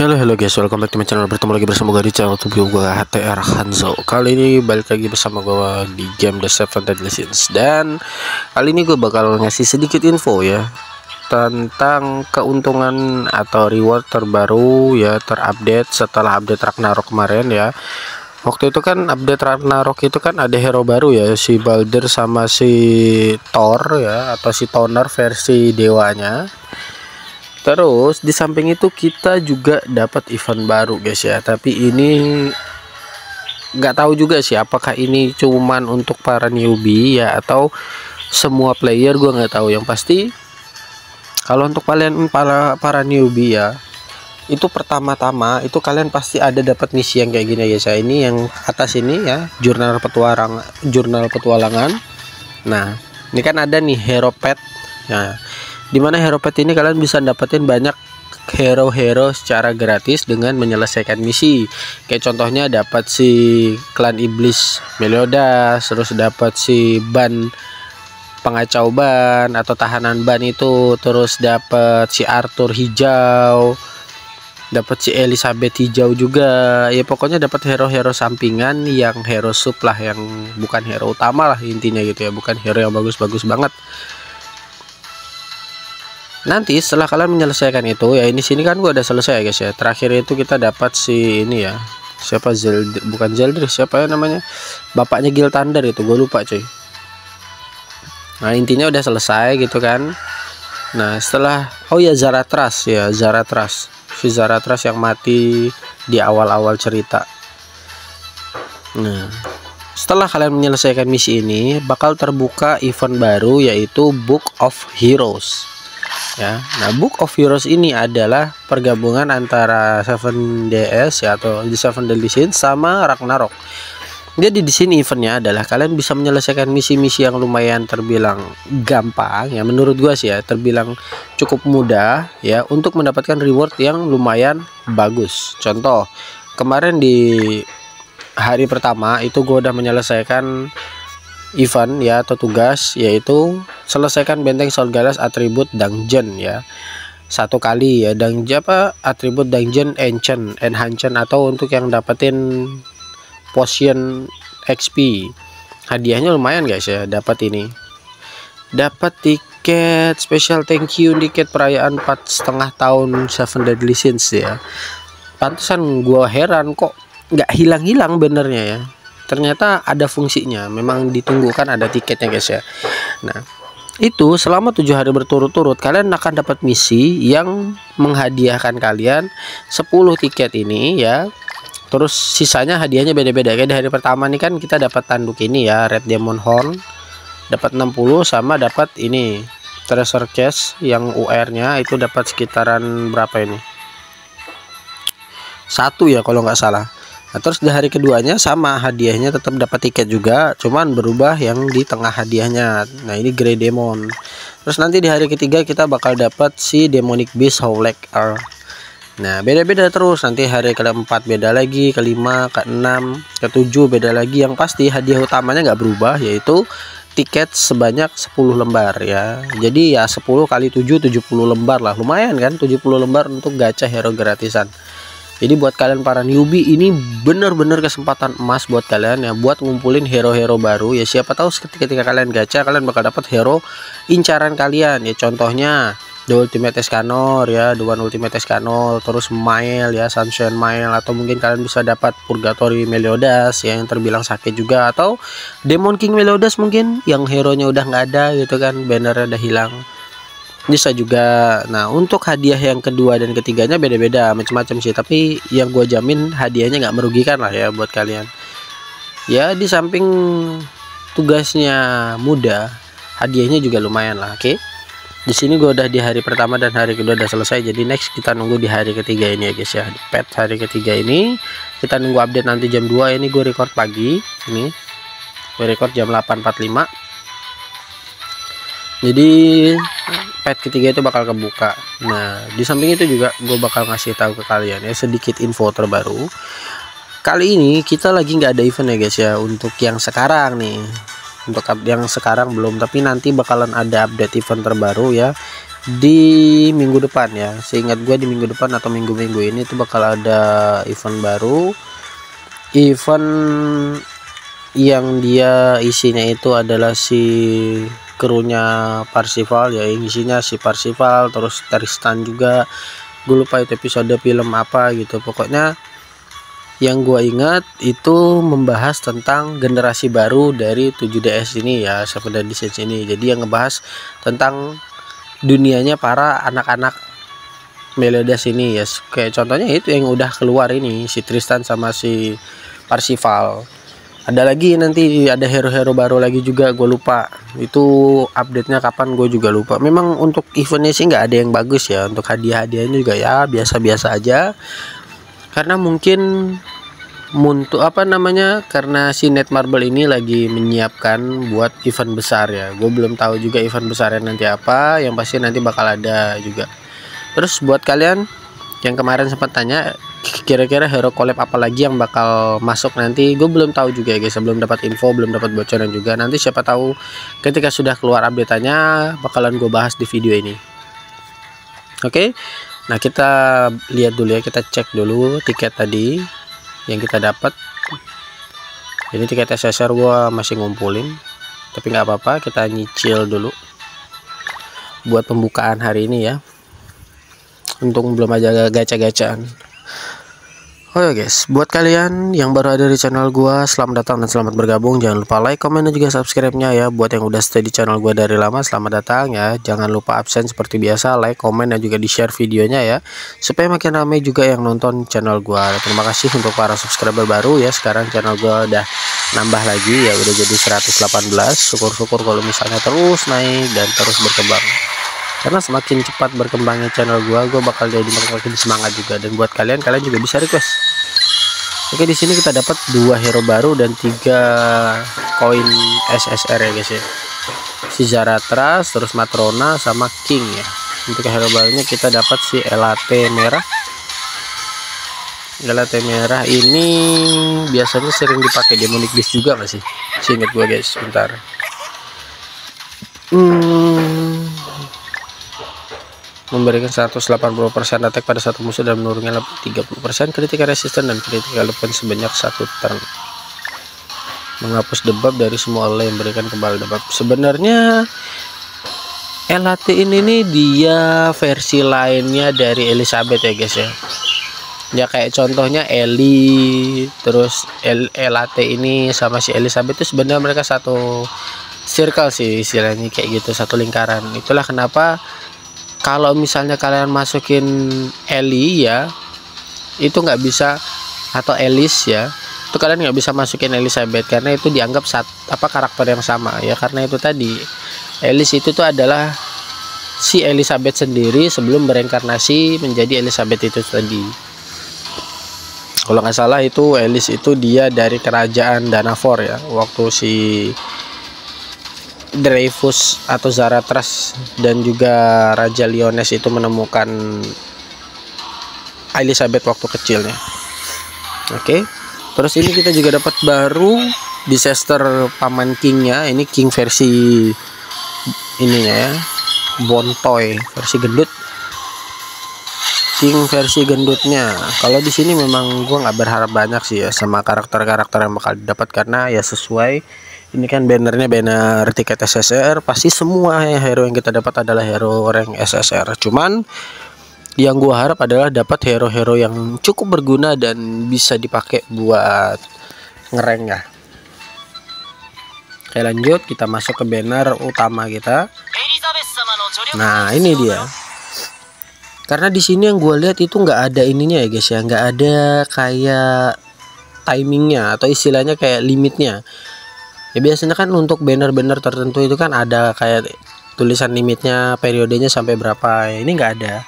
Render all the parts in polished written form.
Halo guys, welcome back to my channel. Bertemu lagi bersama gue di channel YouTube gue HTR Hanzo. Kali ini balik lagi bersama gue di game The Seven Deadly Sins. Dan kali ini gue bakal ngasih sedikit info ya tentang keuntungan atau reward terbaru ya, terupdate setelah update Ragnarok kemarin ya. Waktu itu kan update Ragnarok itu kan ada hero baru ya, si Balder sama si Thor ya, atau si Toner versi dewanya. Terus di samping itu kita juga dapat event baru guys ya, tapi ini nggak tahu juga sih apakah ini cuman untuk para newbie ya atau semua player, gue nggak tahu. Yang pasti kalau untuk kalian para newbie ya, itu pertama-tama itu kalian pasti ada dapat misi yang kayak gini guys ya. Ini yang atas ini ya, jurnal petualangan. Nah ini kan ada nih hero pet. Nah dimana hero pet ini kalian bisa dapetin banyak hero-hero secara gratis dengan menyelesaikan misi. Kayak contohnya dapat si klan iblis Meliodas, terus dapat si ban pengacau ban atau tahanan ban itu, terus dapat si Arthur hijau, dapat si Elizabeth hijau juga ya. Pokoknya dapat hero-hero sampingan yang hero sub lah, yang bukan hero utama lah intinya gitu ya, bukan hero yang bagus-bagus banget. Nanti setelah kalian menyelesaikan itu ya, ini sini kan gua udah selesai guys ya. Terakhir itu kita dapat si ini ya, siapa bukan Zeldris, siapa ya namanya, bapaknya Gil Thunder itu, gue lupa cuy. Nah intinya udah selesai gitu kan. Nah setelah, oh ya Zaratras ya, si Zaratras yang mati di awal-awal cerita. Nah setelah kalian menyelesaikan misi ini bakal terbuka event baru, yaitu Book of Heroes ya. Nah Book of Heroes ini adalah pergabungan antara 7DS ya, atau The Seven Deadly Sins sama Ragnarok. Jadi di sini eventnya adalah kalian bisa menyelesaikan misi-misi yang lumayan terbilang gampang ya, menurut gua sih ya, terbilang cukup mudah ya, untuk mendapatkan reward yang lumayan bagus. Contoh kemarin di hari pertama itu gua udah menyelesaikan event ya, atau tugas, yaitu selesaikan benteng Solgalas atribut dungeon ya, satu kali ya. Dan apa atribut dungeon enhancement, atau untuk yang dapetin potion XP, hadiahnya lumayan guys ya. Dapat ini, dapat tiket special thank you, tiket perayaan 4,5 tahun Seven Deadly Sins ya. Pantesan gua heran kok nggak hilang-hilang benernya ya, ternyata ada fungsinya, memang ditunggu kan, ada tiketnya guys ya. Nah itu selama 7 hari berturut-turut kalian akan dapat misi yang menghadiahkan kalian 10 tiket ini ya. Terus sisanya hadiahnya beda-beda. Kayak di hari pertama nih kan kita dapat tanduk ini ya, Red Demon Horn, dapat 60, sama dapat ini treasure chest yang UR nya itu dapat sekitaran berapa ini, 1 ya kalau nggak salah. Nah, terus di hari keduanya sama, hadiahnya tetap dapat tiket juga, cuman berubah yang di tengah hadiahnya. Nah ini Grey Demon. Terus nanti di hari ketiga kita bakal dapat si Demonic Beast Howlek R. Nah beda-beda terus, nanti hari keempat beda lagi, kelima, keenam, ketujuh beda lagi. Yang pasti hadiah utamanya nggak berubah, yaitu tiket sebanyak 10 lembar ya. Jadi ya 10 kali 7, 70 lembar lah, lumayan kan, 70 lembar untuk gacha hero gratisan. Jadi buat kalian para newbie ini bener-bener kesempatan emas buat kalian ya, buat ngumpulin hero-hero baru ya. Siapa tahu ketika kalian gacha kalian bakal dapat hero incaran kalian ya. Contohnya The Ultimate Escanor ya, The One Ultimate Escanor, terus Mael ya, Sunshine Mael, atau mungkin kalian bisa dapat Purgatory Meliodas ya, yang terbilang sakit juga, atau Demon King Meliodas mungkin yang hero nya udah nggak ada gitu kan, bannernya udah hilang, bisa juga. Nah untuk hadiah yang kedua dan ketiganya beda-beda macam-macam sih, tapi yang gue jamin hadiahnya nggak merugikan lah ya buat kalian ya. Di samping tugasnya mudah, hadiahnya juga lumayan lah. Oke, di sini gue udah di hari pertama dan hari kedua udah selesai, jadi next kita nunggu di hari ketiga ini ya guys ya. Di pet hari ketiga ini kita nunggu update nanti jam 2. Ini gue record pagi, ini gue record jam 8.45. Jadi pet ketiga itu bakal kebuka. Nah di samping itu juga gue bakal ngasih tahu ke kalian ya sedikit info terbaru. Kali ini kita lagi nggak ada event ya guys ya, untuk yang sekarang nih. Untuk yang sekarang belum, tapi nanti bakalan ada update event terbaru ya. di minggu depan ya. Seingat gue di minggu depan atau minggu-minggu ini tuh bakal ada event baru, event yang dia isinya itu adalah si krunya Parsifal ya, yang isinya si Parsifal terus Tristan juga. Gue lupa itu episode film apa gitu. Pokoknya yang gue ingat itu membahas tentang generasi baru dari 7DS ini ya, 7 Edition ini. Jadi yang ngebahas tentang dunianya para anak-anak Meliodas ini ya. Kayak contohnya itu yang udah keluar ini, si Tristan sama si Parsifal. Ada lagi nanti ada hero-hero baru lagi juga, gue lupa itu update-nya kapan, gue juga lupa. Memang untuk eventnya sih nggak ada yang bagus ya. Untuk hadiah-hadiahnya juga ya biasa-biasa aja, karena mungkin untuk karena si Netmarble ini lagi menyiapkan buat event besar ya. Gue belum tahu juga event besarnya nanti apa, yang pasti nanti bakal ada juga. Terus buat kalian yang kemarin sempat tanya kira-kira hero collab apa lagi yang bakal masuk nanti, gue belum tahu juga ya guys, belum dapat info, belum dapat bocoran juga. Nanti siapa tahu ketika sudah keluar update-nya bakalan gue bahas di video ini. Oke. Nah, kita lihat dulu ya, kita cek dulu tiket tadi yang kita dapat. Ini tiket SSR gua masih ngumpulin, tapi nggak apa-apa, kita nyicil dulu buat pembukaan hari ini ya. Untung belum aja gacha-gacaan. Oke guys, buat kalian yang baru ada di channel gua, selamat datang dan selamat bergabung. Jangan lupa like, komen, dan juga subscribe-nya ya. Buat yang udah stay di channel gua dari lama, selamat datang ya. Jangan lupa absen seperti biasa, like, komen, dan juga di-share videonya ya, supaya makin ramai juga yang nonton channel gua. Terima kasih untuk para subscriber baru ya. Sekarang channel gua udah nambah lagi ya, udah jadi 118. Syukur-syukur kalau misalnya terus naik dan terus berkembang. Karena semakin cepat berkembangnya channel gua bakal jadi makin semangat juga. Dan buat kalian juga bisa request. Oke, di sini kita dapat 2 hero baru dan 3 koin SSR ya guys ya. Si Zaratras, terus Matrona sama King ya. Untuk hero barunya kita dapat si Elate merah. Elate merah ini biasanya sering dipakai Demonic Beast juga nggak sih? Seingat gua guys, bentar. Memberikan 180% attack pada satu musuh dan menurunkan 30% critical resistance dan critical defense sebanyak 1 turn. Menghapus debuff dari semua oleh yang memberikan kembali debuff. Sebenarnya LAT ini nih dia versi lainnya dari Elizabeth ya guys ya. Ya kayak contohnya Ellie, terus LAT ini sama si Elizabeth itu sebenarnya mereka satu circle sih istilahnya, kayak gitu, satu lingkaran. Itulah kenapa kalau misalnya kalian masukin Ellie ya, itu nggak bisa, atau Alice ya, itu kalian nggak bisa masukin Elizabeth karena itu dianggap karakter yang sama ya. Karena itu tadi Alice itu tuh adalah si Elizabeth sendiri sebelum bereinkarnasi menjadi Elizabeth itu tadi. Kalau nggak salah itu Alice itu dia dari kerajaan Danavor ya, waktu si Dreyfus atau Zaratras dan juga Raja Liones itu menemukan Elizabeth waktu kecilnya. Oke. Terus ini kita juga dapat baru disaster paman Kingnya. Ini King versi ininya ya, Bontoy versi gendut. King versi gendutnya. Kalau di sini memang gua nggak berharap banyak sih ya sama karakter-karakter yang bakal didapat, karena ya sesuai ini kan bannernya banner tiket SSR, pasti semua ya hero yang kita dapat adalah hero rank SSR. Cuman yang gua harap adalah dapat hero-hero yang cukup berguna dan bisa dipakai buat ngerank ya. Oke, lanjut kita masuk ke banner utama kita. Nah, ini dia. Karena di sini yang gue lihat itu nggak ada ininya ya guys ya, nggak ada kayak timingnya atau istilahnya kayak limitnya. Ya biasanya kan untuk banner-banner tertentu itu kan ada kayak tulisan limitnya, periodenya sampai berapa. Ini nggak ada.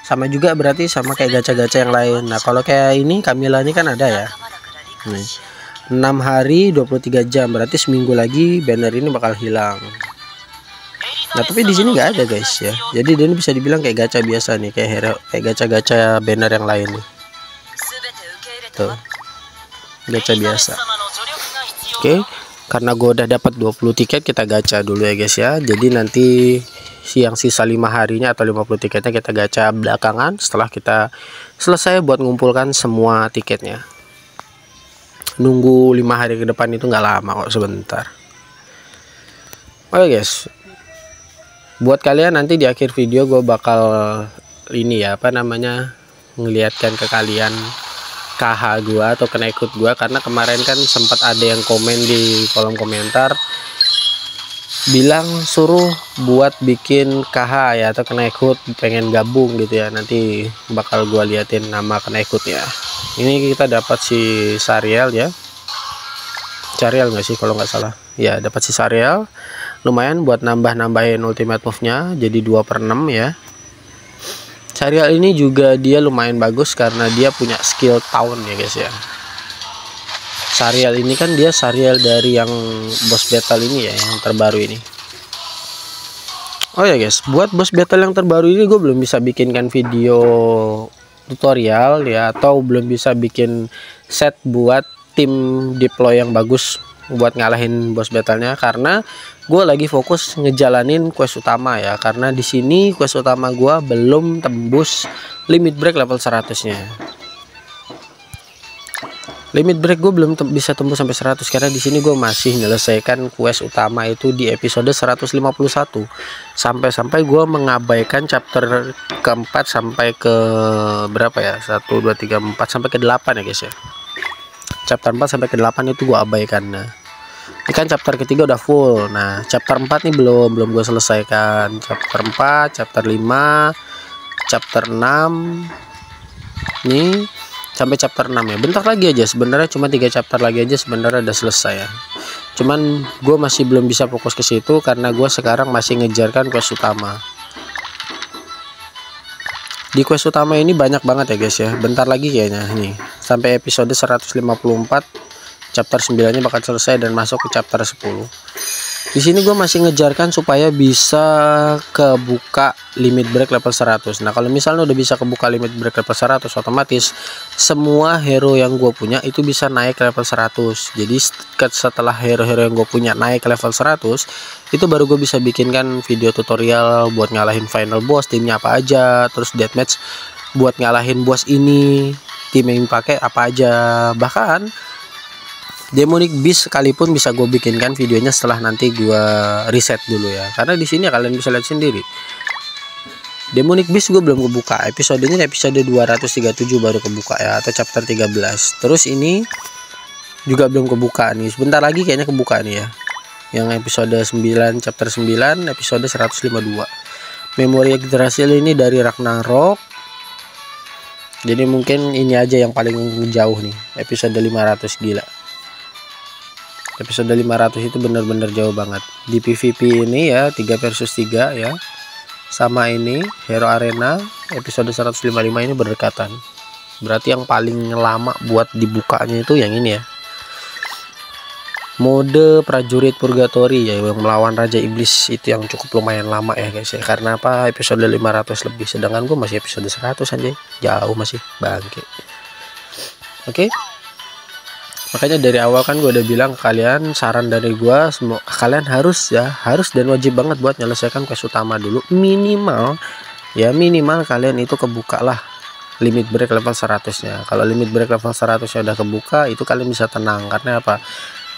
Sama juga berarti sama kayak gacha-gacha yang lain. Nah, kalau kayak ini Camilla ini kan ada ya. Nih, 6 hari 23 jam, berarti seminggu lagi banner ini bakal hilang. Nah, tapi di sini nggak ada guys ya. Jadi dia ini bisa dibilang kayak gacha biasa nih, kayak hero, kayak gacha-gacha banner yang lain nih. Tuh. Gacha biasa. Oke. Karena gue udah dapat 20 tiket, kita gacha dulu ya guys ya. Jadi nanti yang sisa 5 harinya atau 50 tiketnya kita gacha belakangan setelah kita selesai buat ngumpulkan semua tiketnya. Nunggu 5 hari ke depan itu nggak lama kok, sebentar. Oke guys, buat kalian nanti di akhir video gue bakal ini ya, apa namanya, ngeliatkan ke kalian KH gua atau kena ikut gua, karena kemarin kan sempat ada yang komen di kolom komentar bilang suruh buat bikin KH ya atau kena ikut, pengen gabung gitu ya. Nanti bakal gua liatin nama kena ikut ya. Ini kita dapat si Sariel ya, Sariel nggak sih kalau nggak salah ya, dapat si Sariel, lumayan buat nambahin ultimate move-nya jadi 2/6 ya. Sariel ini juga dia lumayan bagus karena dia punya skill town ya guys ya. Sariel ini kan dia Sariel dari yang boss battle ini ya, yang terbaru ini. Oh ya guys, buat boss battle yang terbaru ini gue belum bisa bikinkan video tutorial ya, atau belum bisa bikin set buat tim deploy yang bagus buat ngalahin boss battlenya, karena gue lagi fokus ngejalanin quest utama ya. Karena di sini quest utama gue belum tembus limit break level 100-nya. Limit break gue belum bisa tembus sampai 100 karena di sini gue masih menyelesaikan quest utama itu di episode 151. Sampai gue mengabaikan chapter keempat sampai ke berapa ya? 1 2 3 4 sampai ke 8 ya guys ya. Chapter 4 sampai ke 8 itu gue abaikan. Nah, ini kan chapter ketiga udah full. Nah, chapter 4 nih belum gue selesaikan. Chapter 4, chapter 5, chapter 6 nih sampai chapter 6 ya. Bentar lagi aja sebenarnya, cuma 3 chapter lagi aja sebenarnya udah selesai ya. Cuman gue masih belum bisa fokus ke situ karena gue sekarang masih ngejarkan quest utama. Di quest utama ini banyak banget ya guys ya. Bentar lagi kayaknya nih sampai episode 154 chapter 9 nya bakal selesai dan masuk ke chapter 10. Di sini gue masih ngejarkan supaya bisa kebuka limit break level 100. Nah, kalau misalnya udah bisa kebuka limit break level 100, otomatis semua hero yang gue punya itu bisa naik level 100. Jadi setelah hero-hero yang gue punya naik level 100, itu baru gue bisa bikinkan video tutorial buat ngalahin final boss, timnya apa aja, terus deathmatch buat ngalahin boss ini, tim yang pakai apa aja. Bahkan Demonic Beast sekalipun bisa gue bikinkan videonya setelah nanti gue reset dulu ya, karena di sini kalian bisa lihat sendiri Demonic Beast gue belum kebuka. Episodenya episode 237 baru kebuka ya, atau chapter 13. Terus ini juga belum kebuka nih, sebentar lagi kayaknya kebuka nih ya, yang episode 9 chapter 9 episode 152. Memori Yggdrasil ini dari Ragnarok, jadi mungkin ini aja yang paling jauh nih, episode 500. Gila, episode 500 itu bener-bener jauh banget. Di PvP ini ya 3 versus 3 ya, sama ini Hero Arena episode 155 ini berdekatan. Berarti yang paling lama buat dibukanya itu yang ini ya, mode prajurit purgatory ya, yang melawan Raja Iblis. Itu yang cukup lumayan lama ya guys ya, karena apa, episode 500 lebih, sedangkan gue masih episode 100 aja, jauh masih bangke. Oke, makanya dari awal kan gue udah bilang ke kalian, saran dari gue semua kalian harus dan wajib banget buat menyelesaikan quest utama dulu, minimal kalian itu kebuka lah limit break level 100-nya. Kalau limit break level 100-nya udah kebuka, itu kalian bisa tenang. Karena apa,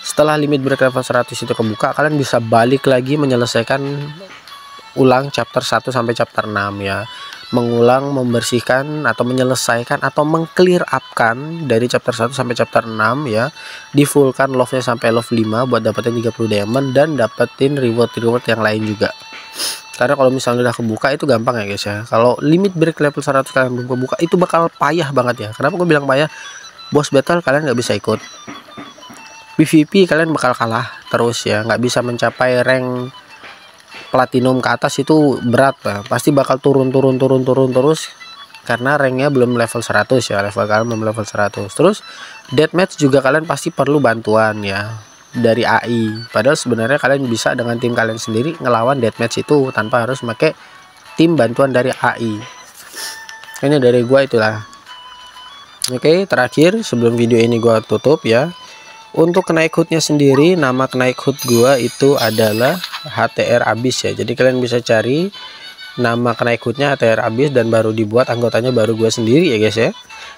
setelah limit break level 100 itu kebuka, kalian bisa balik lagi menyelesaikan ulang chapter 1 sampai chapter 6 ya, mengulang, membersihkan atau menyelesaikan atau mengclear upkan dari chapter 1 sampai chapter 6 ya, di fullkan love-nya sampai love 5 buat dapetin 30 diamond dan dapetin reward yang lain juga. Karena kalau misalnya udah kebuka itu gampang ya guys ya. Kalau limit break level 100 kalian belum kebuka, itu bakal payah banget ya. Kenapa gue bilang payah? Boss battle kalian nggak bisa ikut, PvP kalian bakal kalah terus ya, nggak bisa mencapai rank platinum ke atas, itu berat lah. Pasti bakal turun terus karena ranknya belum level 100 ya, level kalian belum level 100. Terus deathmatch juga kalian pasti perlu bantuan ya dari AI, padahal sebenarnya kalian bisa dengan tim kalian sendiri ngelawan deathmatch itu tanpa harus pakai tim bantuan dari AI. Ini dari gua itulah. Oke, terakhir sebelum video ini gua tutup ya, Untuk kenaik HUD-nya sendiri, nama kenaik HUD gua itu adalah HTR Abyss ya. Jadi kalian bisa cari nama kenaik HUD-nya HTR Abyss dan baru dibuat, anggotanya baru gua sendiri ya guys ya.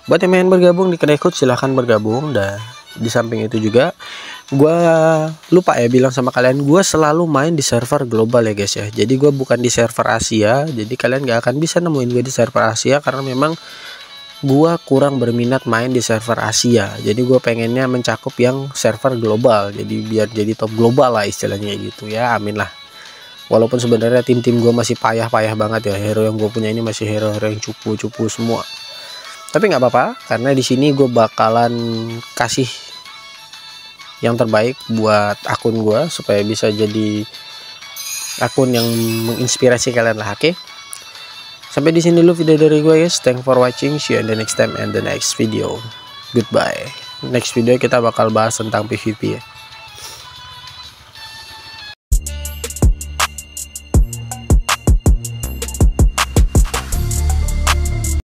Buat yang pengen bergabung di kenaik HUD silahkan bergabung. Dan di samping itu juga gua lupa ya bilang sama kalian, gua selalu main di server global ya guys ya. Jadi gua bukan di server Asia, jadi kalian gak akan bisa nemuin gue di server Asia karena memang gua kurang berminat main di server Asia. Jadi gua pengennya mencakup yang server global, jadi biar jadi top global lah istilahnya gitu ya. Amin lah. Walaupun sebenarnya tim-tim gua masih payah-payah banget ya, hero yang gue punya ini masih hero-hero yang cupu-cupu semua. Tapi nggak apa-apa, karena di sini gue bakalan kasih yang terbaik buat akun gue supaya bisa jadi akun yang menginspirasi kalian lah. Oke? Sampai di sini dulu video dari gue guys. Thanks for watching. See you in the next time and the next video. Goodbye. Next video kita bakal bahas tentang PvP ya.